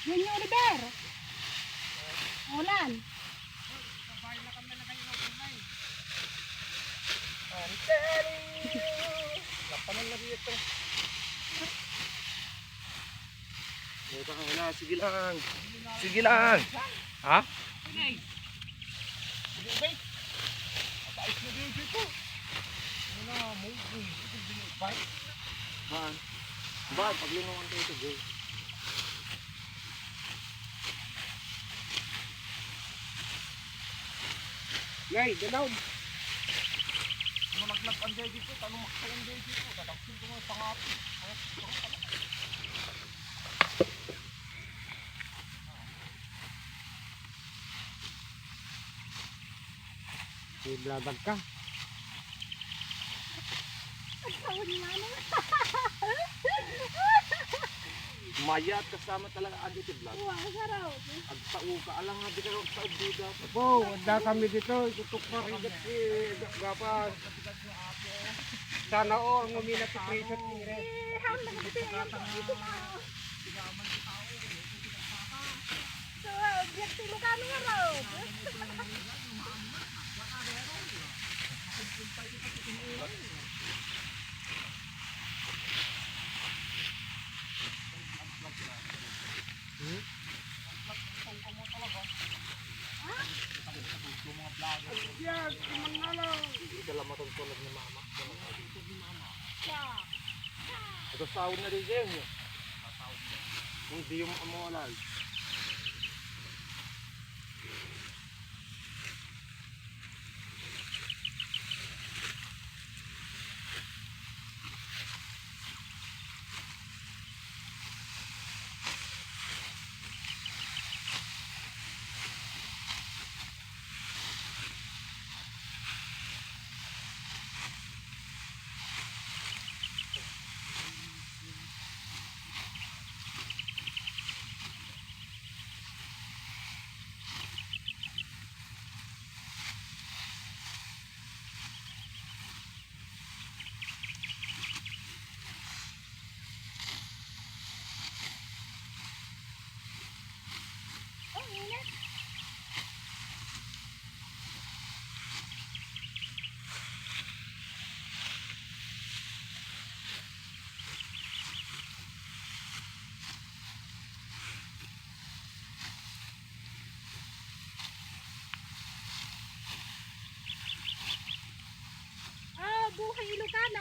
Yun yung Oliver. Ulan. Kabahay na kami na kayo ng kamay. I'm telling you. Lapanan na dito. Sige lang. Sige lang. Ha? Sige. Sige, wait. Apais na dito ito. Ano na, move. Baan? Baan, paglingawan tayo ito, bro. Ngay, ganaw. Malaglag ang day dito, tanong makasay ang day dito. Tatapsin ko mga pangapi. Ibladag ka. Ang tawad nga na. Maya at kasama talaga adi ti vlog. Wow, sarap. Agtao ka alang nga di ka sa ubida. Po, wala kami dito. Itutok pa rin si Gapas. Sana all ngumina sa preso tire. Ham na kasi ito pa. So, object mo kami nga raw. Yan, mangalo. Hindi ka lang matutulog ni mama. Ito sahod na rin yan. Hindi yung amolan. Buhay Ilocano.